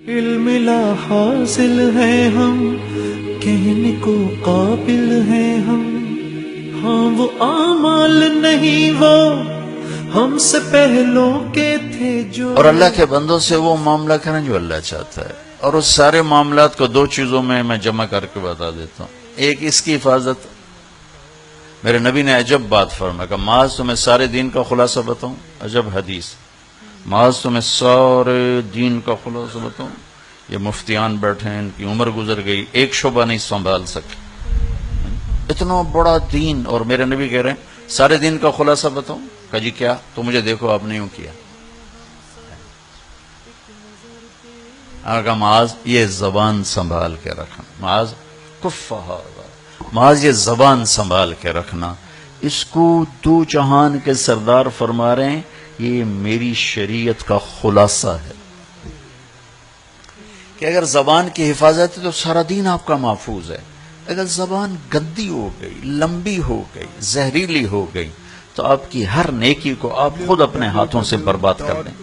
علم لا حاصل ہیں ہم، کہنے کو قابل ہیں ہم، ہاں وہ اعمال نہیں وہ ہم سے پہلوں کے تھے جو. اور اللہ کے بندوں سے وہ معاملہ کریں جو اللہ چاہتا ہے. اور اس سارے معاملات کو دو چیزوں میں جمع کر کے بتا دیتا ہوں. ایک اس کی حفاظت. میرے نبی نے عجب بات فرمایا کہ معاذ تمہیں سارے دین کا خلاصہ بتاؤں. عجب حدیث. معاذ تمہیں سارے دین کا خلاصہ بتاؤں. یہ مفتیان بیٹھے ہیں، ان کی عمر گزر گئی، ایک شعبہ نہیں سنبھال سکے. اتنا بڑا دین، اور میرے نبی کہہ رہے ہیں سارے دین کا خلاصہ بتاؤں. کہا جی کیا؟ تو مجھے دیکھو آپ نے یوں کیا. معاذ یہ زبان سنبھال کے رکھنا. معاذ معاذ یہ زبان سنبھال کے رکھنا. اس کو دو جہان کے سردار فرما رہے ہیں یہ میری شریعت کا خلاصہ ہے کہ اگر زبان کی حفاظت ہے تو سارا دین آپ کا محفوظ ہے. اگر زبان گندی ہو گئی، لمبی ہو گئی، زہریلی ہو گئی تو آپ کی ہر نیکی کو آپ خود اپنے ہاتھوں سے برباد کر دیں.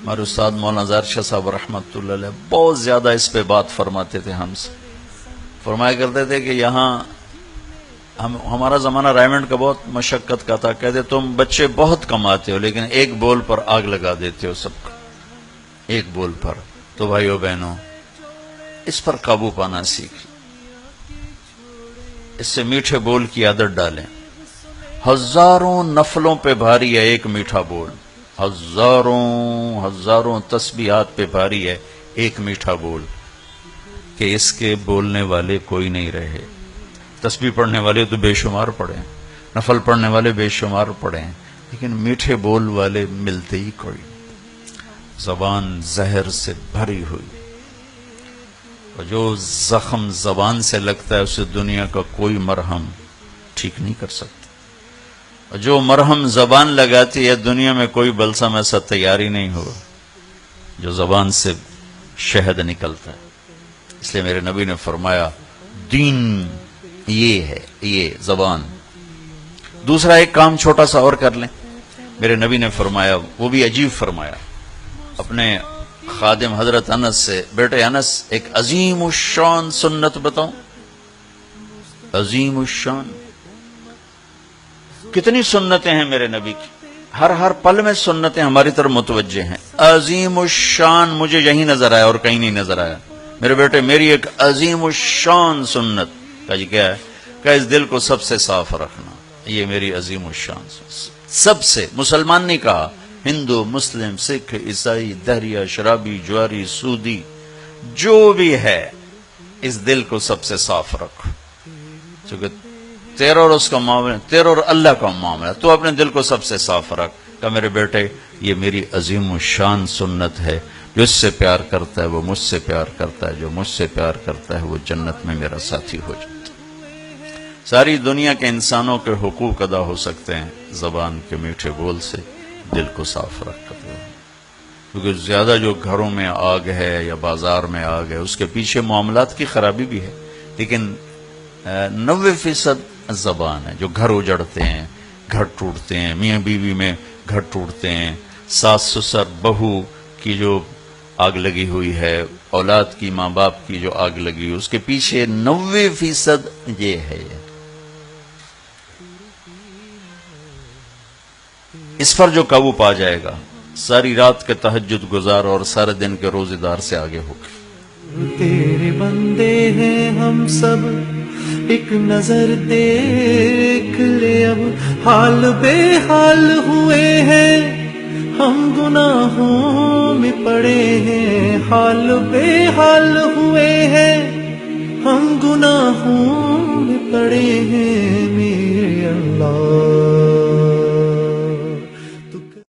ہمارے استاد مولانا ظاہر شاہ صاحب رحمۃ اللہ علیہ بہت زیادہ اس پہ بات فرماتے تھے. ہم سے فرمایا کرتے تھے کہ یہاں ہمارا زمانہ رائمنڈ کا بہت مشقت کا تھا. کہتے تم بچے بہت کماتے ہو لیکن ایک بول پر آگ لگا دیتے ہو سب کو. ایک بول پر. تو بھائیو بہنوں اس پر قابو پانا سیکھ. اس سے میٹھے بول کی عادت ڈالیں. ہزاروں نفلوں پہ بھاری ہے ایک میٹھا بول. ہزاروں تسبیحات پہ بھاری ہے ایک میٹھا بول کہ اس کے بولنے والے کوئی نہیں رہے. تسبیح پڑھنے والے تو بے شمار پڑھے ہیں، نفل پڑھنے والے بے شمار پڑھے ہیں، لیکن میٹھے بول والے ملتے ہی کوئی. زبان زہر سے بھری ہوئی، اور جو زخم زبان سے لگتا ہے اسے دنیا کا کوئی مرہم ٹھیک نہیں کر سکتا. اور جو مرہم زبان لگاتی ہے دنیا میں کوئی بلسم ایسا تیاری نہیں ہو جو زبان سے شہد نکلتا ہے. اس لیے میرے نبی نے فرمایا دین یہ ہے، یہ زبان. دوسرا ایک کام چھوٹا سا اور کر لیں. میرے نبی نے فرمایا، وہ بھی عجیب فرمایا، اپنے خادم حضرت انس سے، بیٹے انس ایک عظیم الشان سنت بتاؤں. عظیم الشان. کتنی سنتیں ہیں میرے نبی کی، ہر پل میں سنتیں ہماری طرف متوجہ ہیں. عظیم الشان مجھے یہی نظر آیا اور کہیں نہیں نظر آیا. میرے بیٹے میری ایک عظیم الشان سنت. کہا جی کیا ہے؟ کہا اس دل کو سب سے صاف رکھنا. یہ میری عظیم الشان سب سے. مسلمان نہیں کہا، ہندو، مسلم، سکھ، عیسائی، دہریہ، شرابی، جواری، سودی، جو بھی ہے اس دل کو سب سے صاف رکھو. چونکہ تیرا اور اس کا معاملہ، تیرا اور اللہ کا معاملہ، تو اپنے دل کو سب سے صاف رکھ. کہ میرے بیٹے یہ میری عظیم الشان سنت ہے. جو اس سے پیار کرتا ہے وہ مجھ سے پیار کرتا ہے، جو مجھ سے پیار کرتا ہے وہ جنت میں میرا ساتھی ہو جاتا ہے. ساری دنیا کے انسانوں کے حقوق ادا ہو سکتے ہیں زبان کے میٹھے بول سے، دل کو صاف رکھ کر. کیونکہ زیادہ جو گھروں میں آگ ہے یا بازار میں آگ ہے اس کے پیچھے معاملات کی خرابی بھی ہے، لیکن 90% زبان ہے. جو گھر اجڑتے ہیں، گھر ٹوٹتے ہیں، میاں بیوی میں گھر ٹوٹتے ہیں، ساس سسر بہو کی جو آگ لگی ہوئی ہے، اولاد کی، ماں باپ کی جو آگ لگی ہوئی، اس کے پیچھے 90% یہ ہے. اس پر جو قابو پا جائے گا ساری رات کے تہجد گزار اور سارے دن کے روزے دار سے آگے ہوگا. تیرے بندے ہیں ہم سب، ایک نظر دیکھ لے اب، حال بے حال ہوئے ہیں ہم، گناہوں میں پڑے ہیں، حال بے حال ہوئے ہیں ہم، گناہوں میں پڑے ہیں. میرے اللہ